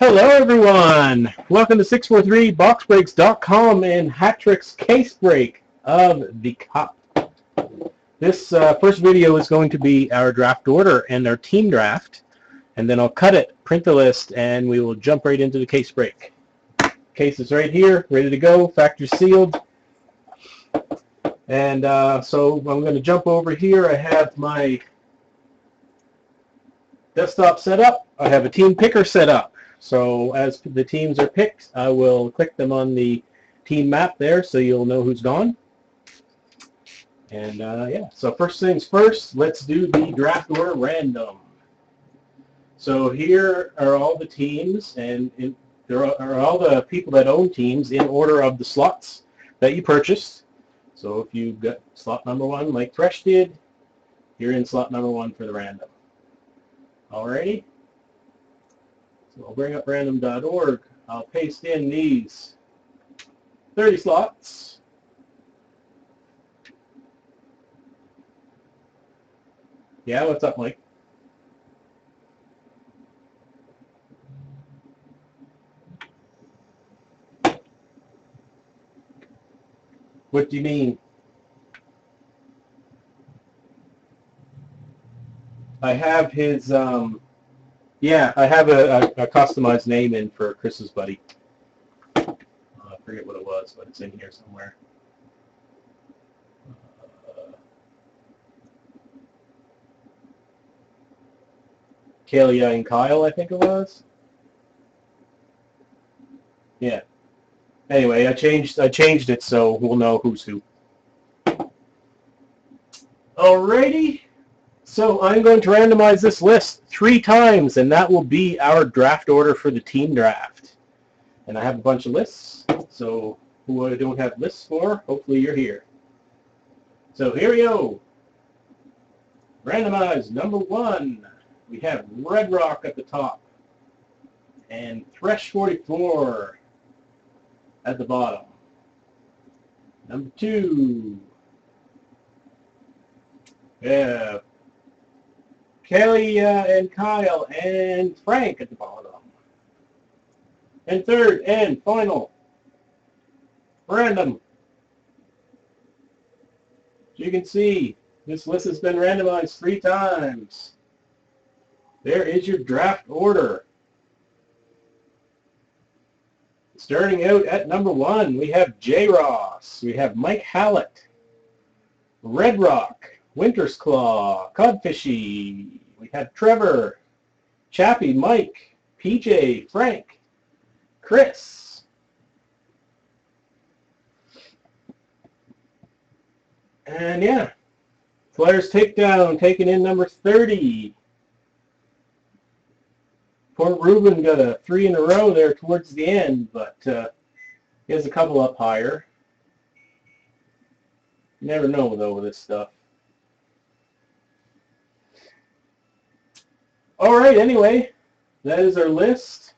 Hello, everyone. Welcome to 643boxbreaks.com and Hat-Trick's case break of the Cup. This first video is going to be our draft order and our team draft, and then I'll cut it, print the list, and we will jump right into the case break. Case is right here, ready to go, factory sealed. And so I'm going to jump over here. I have my desktop set up. I have a team picker set up. So as the teams are picked, I will click them on the team map there so you'll know who's gone. And yeah, so first things first, let's do the draft order random. So here are all the teams, and there are all the people that own teams in order of the slots that you purchased. So if you got slot number 1 like Thresh did, you're in slot number 1 for the random. Alrighty. So I'll bring up random.org. I'll paste in these 30 slots. Yeah, what's up, Mike? What do you mean? I have his, yeah, I have a customized name in for Chris's buddy. I forget what it was, but it's in here somewhere. Kalia and Kyle, I think it was. Yeah. Anyway, I changed it so we'll know who's who. Alrighty. So I'm going to randomize this list 3 times, and that will be our draft order for the team draft. And I have a bunch of lists, so who I don't have lists for, hopefully you're here. So here we go. Randomize number 1. We have Red Rock at the top, and Thresh 44 at the bottom. Number 2. Yeah. Kelly and Kyle and Frank at the bottom. And 3rd and final, random. As you can see, this list has been randomized 3 times. There is your draft order. Starting out at number 1, we have J. Ross. We have Mike Hallett, Red Rock, Winter's Claw, Codfishy. We have Trevor, Chappie, Mike, PJ, Frank, Chris. And yeah, Flyers takedown, taking in number 30. Poor Ruben got a 3 in a row there towards the end, but he has a couple up higher. You never know, though, with this stuff. All right, anyway, that is our list.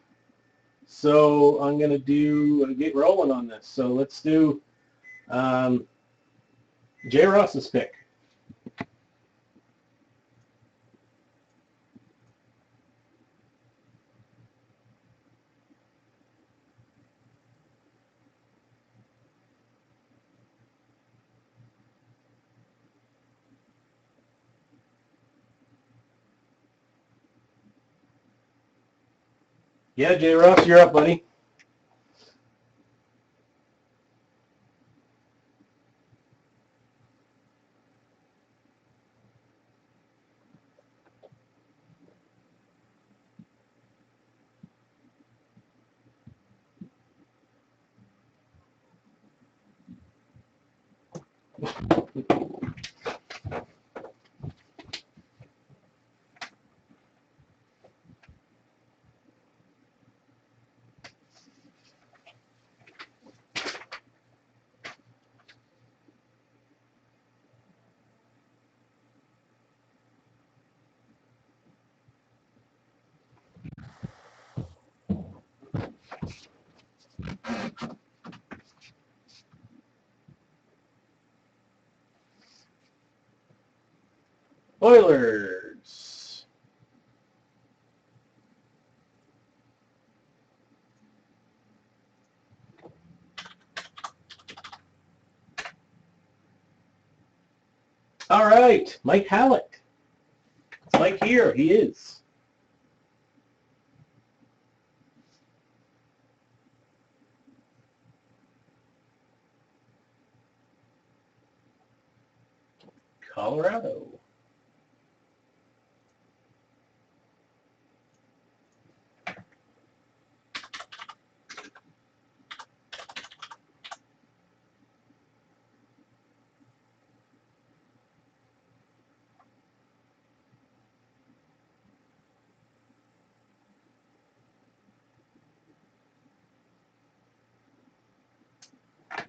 So I'm going to get rolling on this. So let's do J. Ross's pick. Yeah, J. Ross, you're up, buddy. Oilers. right, Mike Hallett. It's Mike here. He is. Colorado.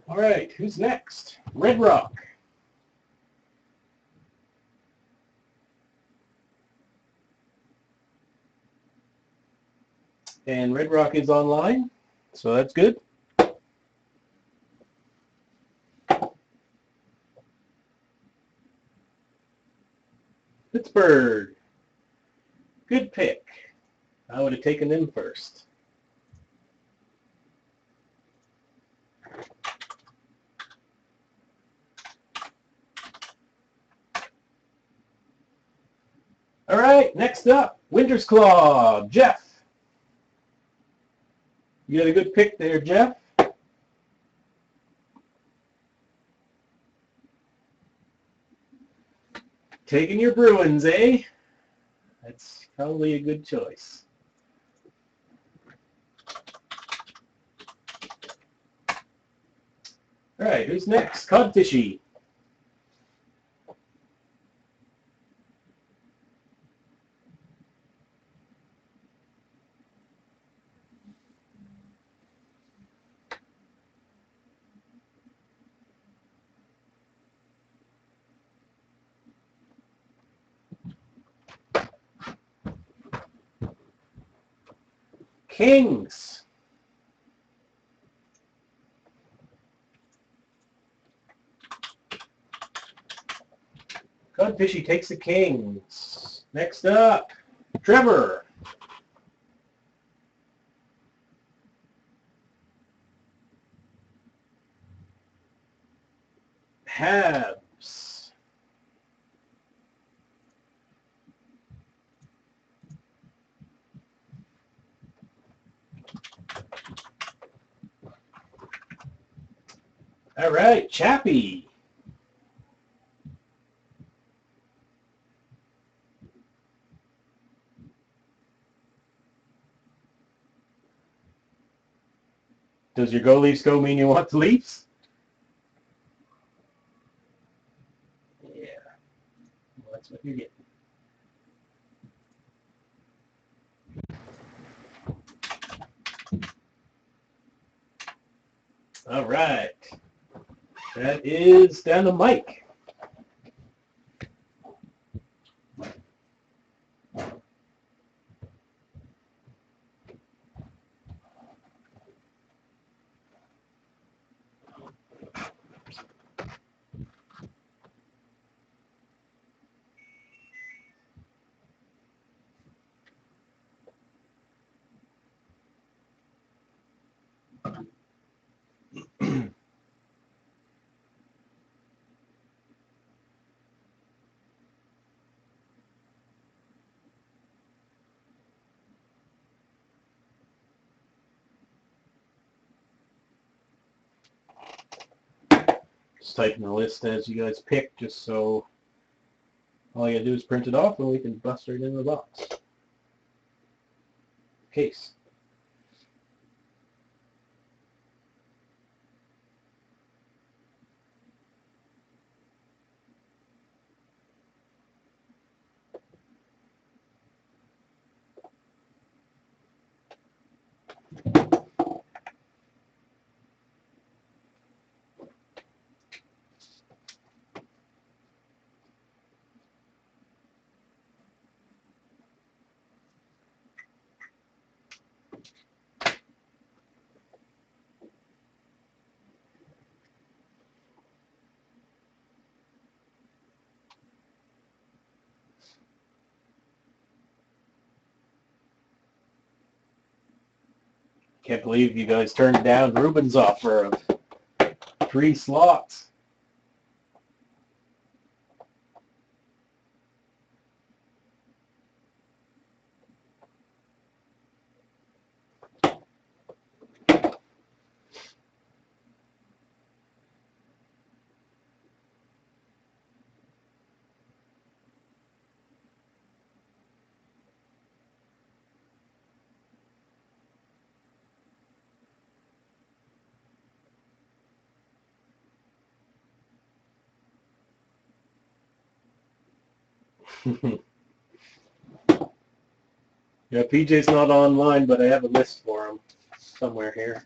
All right, who's next? Red Rock. And Red Rock is online, so that's good. Pittsburgh. Good pick. I would have taken them first. All right, next up, Winters Claw, Jeff. You got a good pick there, Jeff. Taking your Bruins, eh? That's probably a good choice. All right, who's next? Codfishy. Kings. Codfishy takes the Kings. Next up, Trevor. Habs. All right, Chappie. Does your Go Leafs go mean you want the Leafs? Yeah, well, that's what you're getting. All right. That is down to Mike. Just typing the list as you guys pick, just so all you gotta do is print it off and we can bust it in the box. Case. Can't believe you guys turned down Ruben's offer of 3 slots. Yeah, PJ's not online, but I have a list for him somewhere here.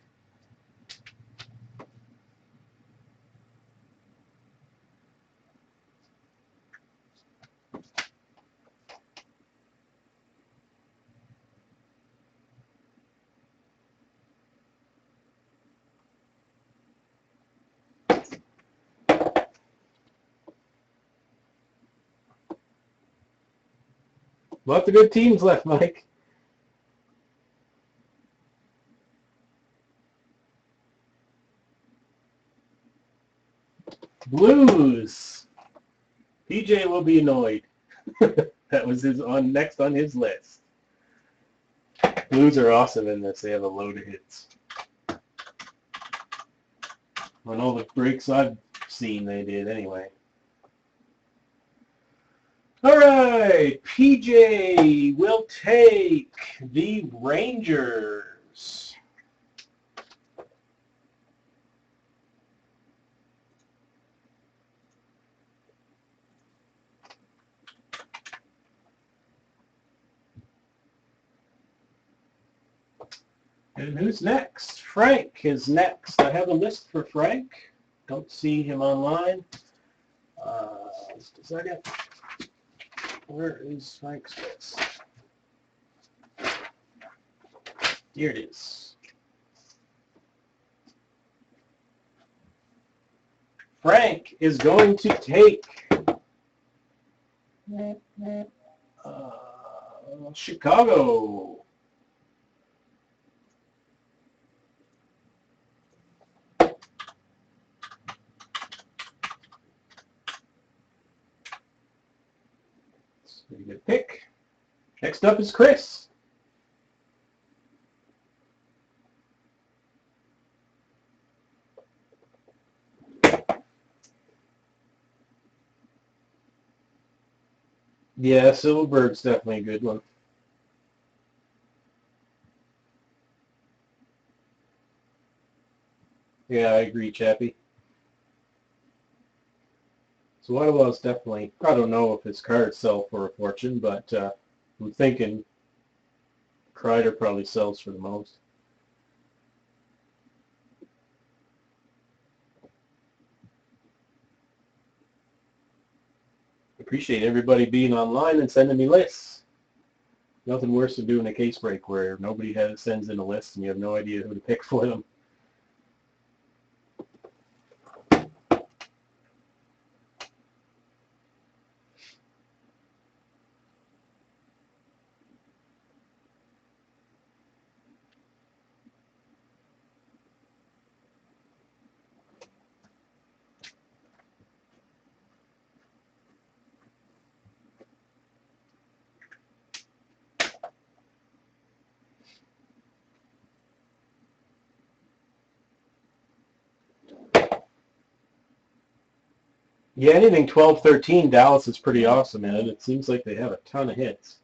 Lots of good teams left, Mike. Blues. PJ will be annoyed. That was next on his list. Blues are awesome in this. They have a load of hits. On all the breaks I've seen, they did anyway. All right, PJ will take the Rangers. And who's next? Frank is next. I have a list for Frank. Don't see him online. Just a second. Where is Frank's list? Here it is. Frank is going to take Chicago. Pretty good pick. Next up is Chris. Yeah, Silverberg's definitely a good one. Yeah, I agree, Chappie. So Ottawa's definitely, I don't know if his cards sell for a fortune, but I'm thinking Kreider probably sells for the most. Appreciate everybody being online and sending me lists. Nothing worse than doing a case break where nobody sends in a list and you have no idea who to pick for them. Yeah, anything 12-13, Dallas is pretty awesome, man. It seems like they have a ton of hits.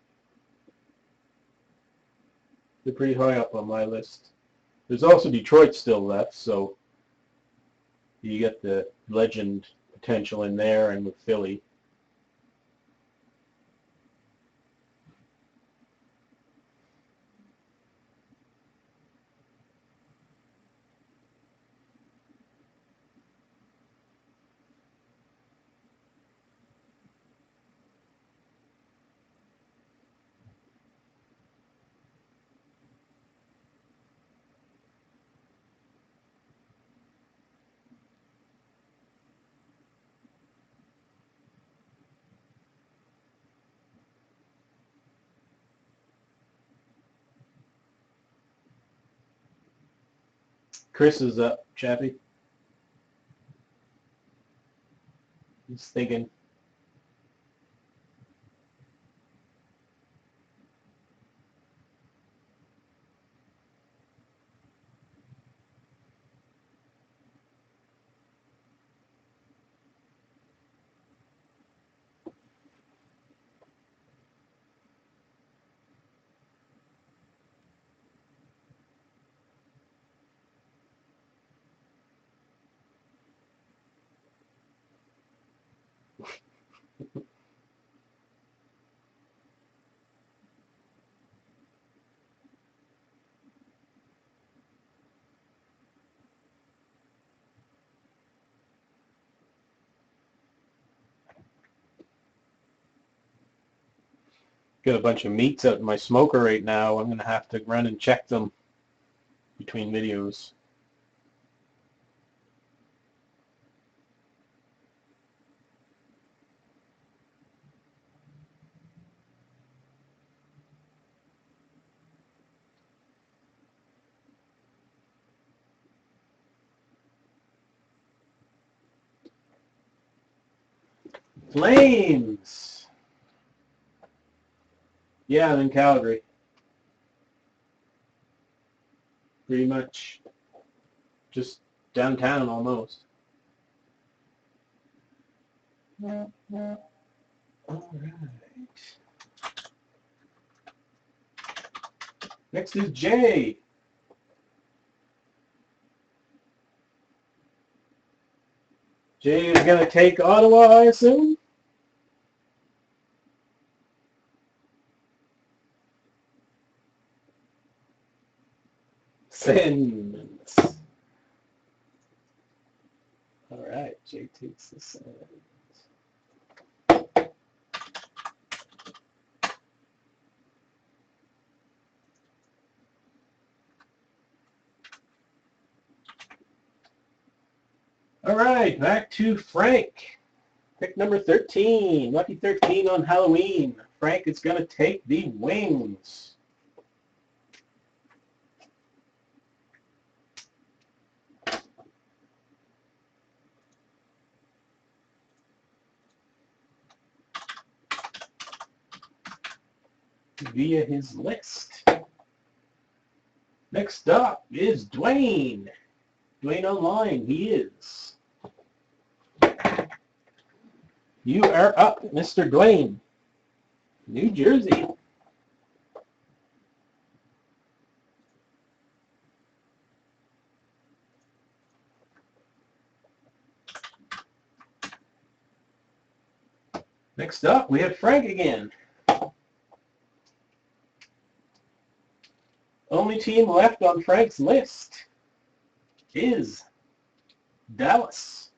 They're pretty high up on my list. There's also Detroit still left, so you get the legend potential in there and with Philly. Chris is up, Chappie. He's thinking. Got a bunch of meats out in my smoker right now. I'm going to have to run and check them between videos. Flames! Yeah, I'm in Calgary. Pretty much just downtown almost. All right. Next is Jay. Jay is going to take Ottawa, I assume? Sens. All right, Jay takes the Sens. All right, back to Frank. Pick number 13. Lucky 13 on Halloween. Frank is going to take the Wings. Via his list. Next up is Dwayne. Dwayne online, he is. You are up, Mr. Dwayne. New Jersey. Next up, we have Frank again. Only team left on Frank's list is Dallas.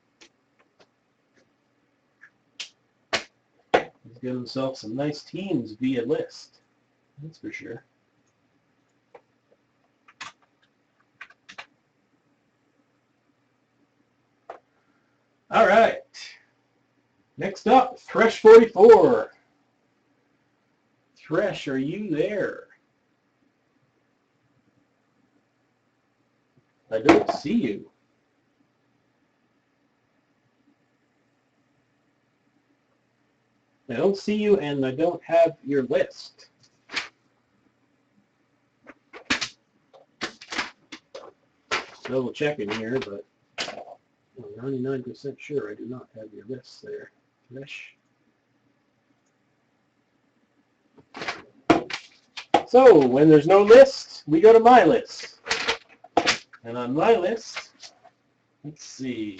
He's got himself some nice teams via list. That's for sure. All right. Next up, Thresh 44. Thresh, are you there? I don't see you. I don't see you, and I don't have your list. Double checking here, but I'm 99% sure I do not have your list there. Thresh. So, when there's no list, we go to my list. And on my list, let's see.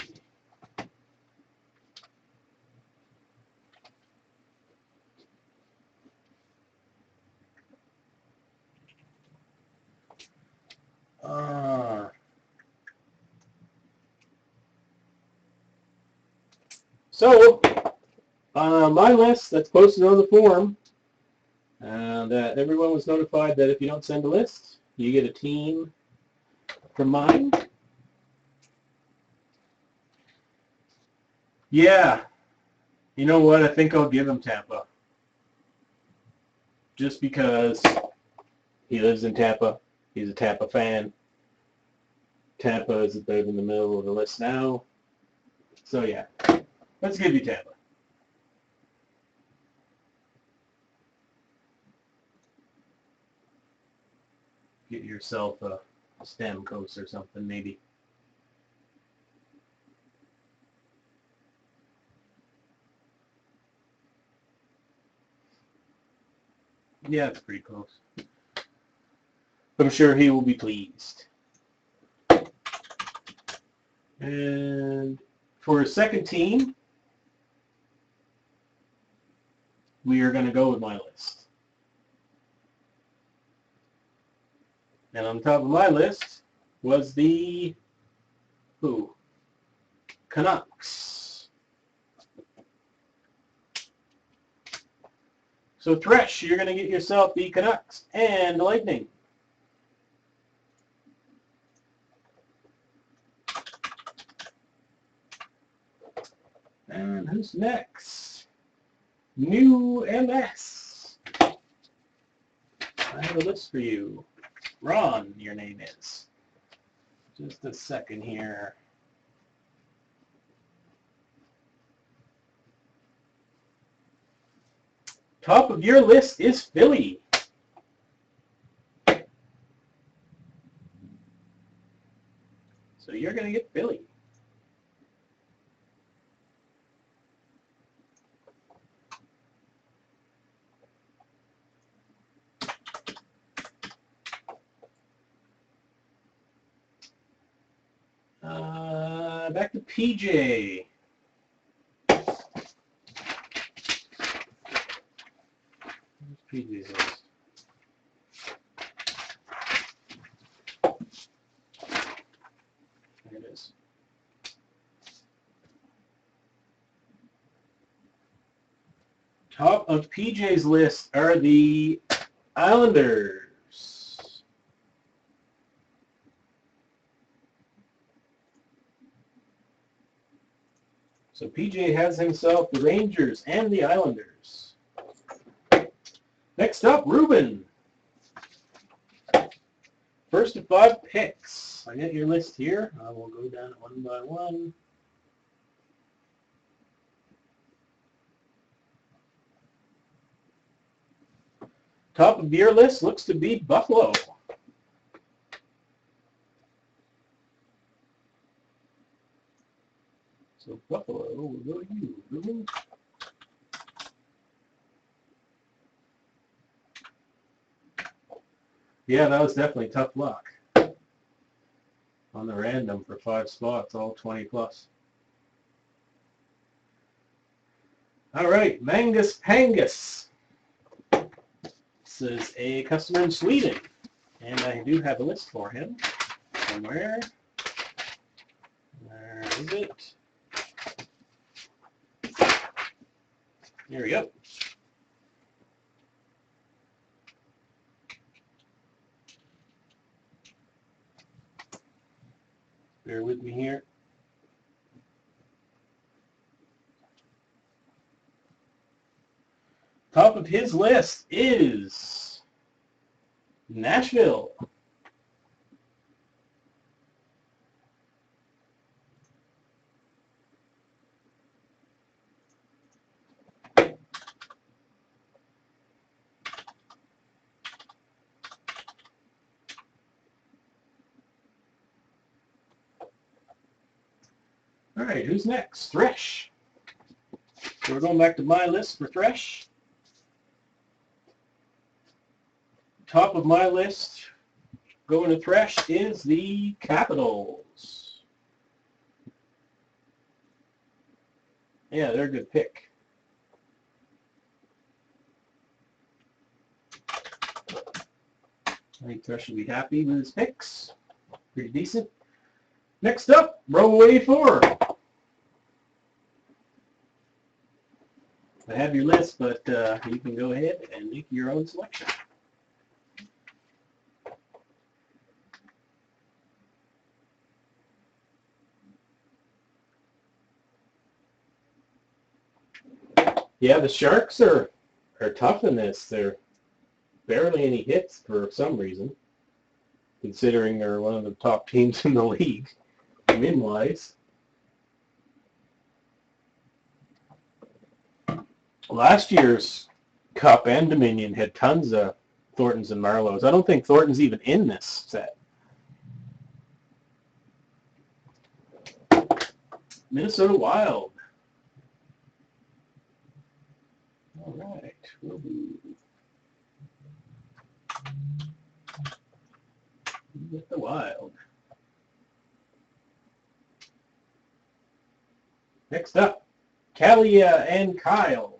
So, on my list that's posted on the forum, that everyone was notified that if you don't send a list, you get a team from mine. Yeah. You know what? I think I'll give him Tampa. Just because he lives in Tampa. He's a Tampa fan. Tampa is about in the middle of the list now. So, yeah. Let's give you Tampa. Get yourself a Stamkos or something, maybe. Yeah, it's pretty close. I'm sure he will be pleased. And for a second team, we are going to go with my list. And on top of my list was the Canucks. So Thresh, you're going to get yourself the Canucks and the Lightning. And who's next? New MS. I have a list for you. Ron, your name is. Just a second here. Top of your list is Philly. So you're going to get Philly. Back to PJ. PJ's list. There it is. Top of PJ's list are the Islanders. So PJ has himself the Rangers and the Islanders. Next up, Ruben. First of 5 picks. I got your list here. I will go down one by one. Top of your list looks to be Buffalo. So Buffalo will go to you, Ruben. Yeah, that was definitely tough luck. On the random for 5 spots, all 20 plus. All right, Mangus Pangus. This is a customer in Sweden, and I do have a list for him somewhere. Where is it? Here we go. Bear with me here. Top of his list is Nashville. All right, who's next? Thresh. So we're going back to my list for Thresh. Top of my list, going to Thresh, is the Capitals. Yeah, they're a good pick. I think Thresh will be happy with his picks. Pretty decent. Next up, row 84. I have your list, but you can go ahead and make your own selection. Yeah, the Sharks are tough in this. They're barely any hits for some reason, considering they're one of the top teams in the league, win-wise. Last year's Cup and Dominion had tons of Thorntons and Marlows. I don't think Thornton's even in this set. Minnesota Wild. All right, we'll do. Get the Wild. Next up, Kalia and Kyle,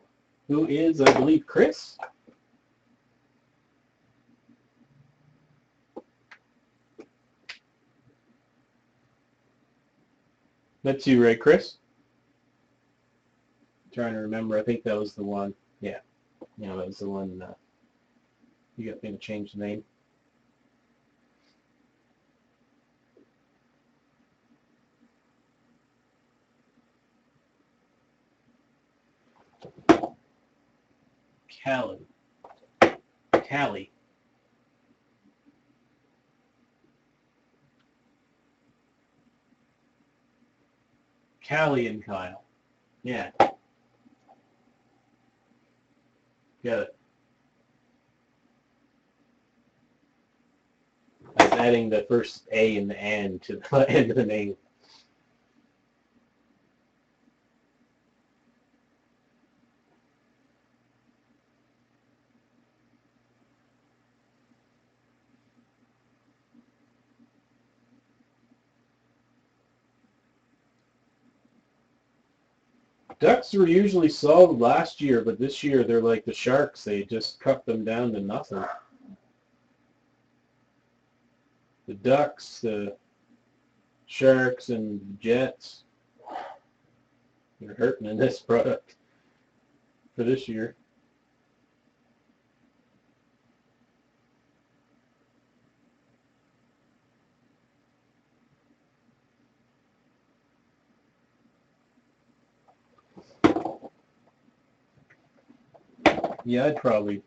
who is, I believe, Chris. That's you, right, Chris? I'm trying to remember. I think that was the one. Yeah. You know, that was the one you got me to change the name. Callie. Callie and Kyle. Yeah. Got it. I was adding the first A and the N to the end of the name. Ducks were usually solid last year, but this year they're like the Sharks. They just cut them down to nothing. The Ducks, the Sharks, and the Jets, they're hurting in this product for this year. Yeah, I'd probably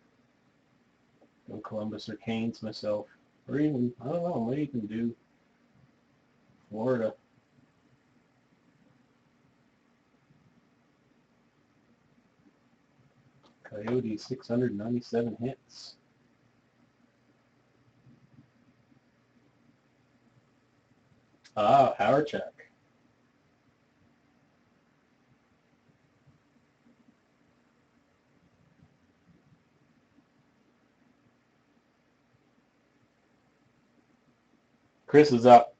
go Columbus or Canes myself. Or even, I don't know, what you can do. Florida. Coyotes, 697 hits. Ah, Howardchuk. Chris is up.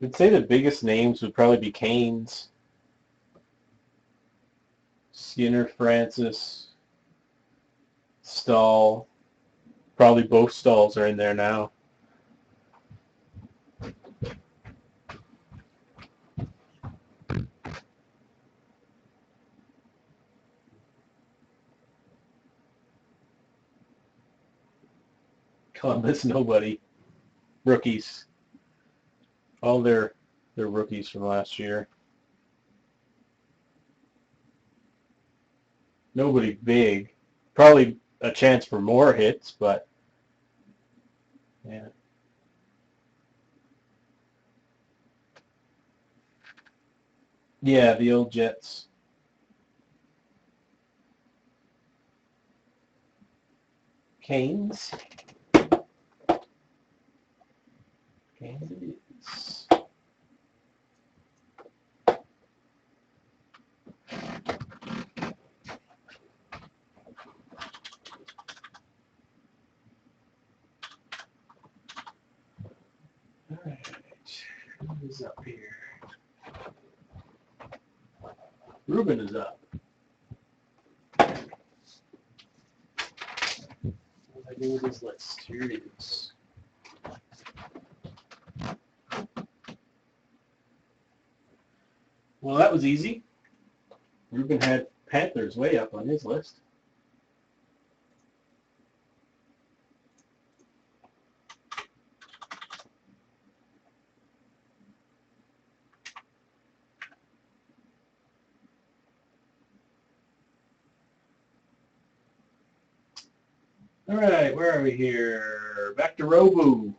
I'd say the biggest names would probably be Canes. Skinner, Francis, Stahl. Probably both Stahls are in there now. Columbus, nobody. Rookies. All their rookies from last year. Nobody big. Probably a chance for more hits, but yeah. Yeah, the old Jets. Canes. Canes it is. All right. Who's up here? Ruben is up. What do I do with this list? Here it is. Well, that was easy. Ruben had Panthers way up on his list. All right, where are we here? Back to Robu.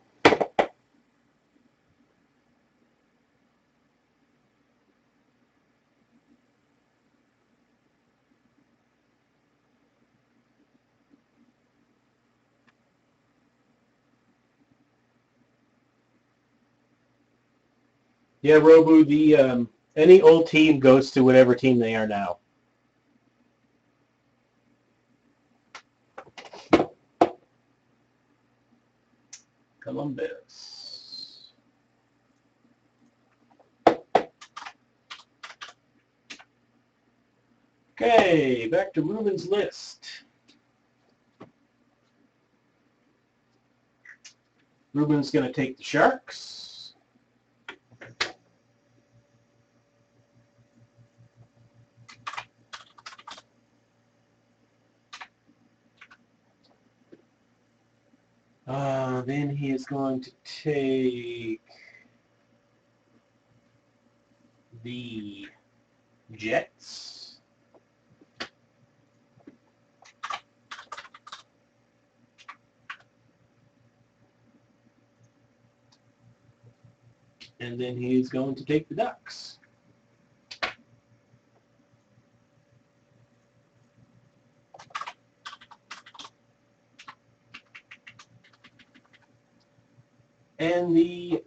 Yeah, Robu, the any old team goes to whatever team they are now. Columbus. Okay, back to Ruben's list. Ruben's going to take the Sharks. Then he is going to take the Jets. And then he's going to take the Ducks. And the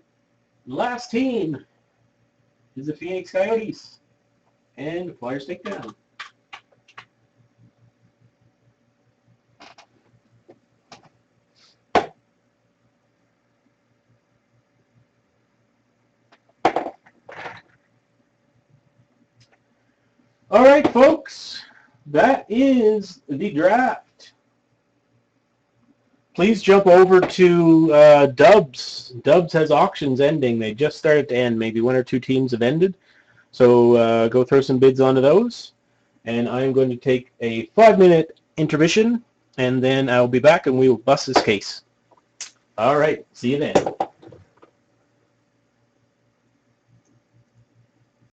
last team is the Phoenix Coyotes. And the Flyers take down. All right, folks, that is the draft. Please jump over to Dubs. Dubs has auctions ending. They just started to end. Maybe one or two teams have ended. So go throw some bids onto those. And I'm going to take a 5-minute intermission, and then I'll be back and we will bust this case. All right, see you then.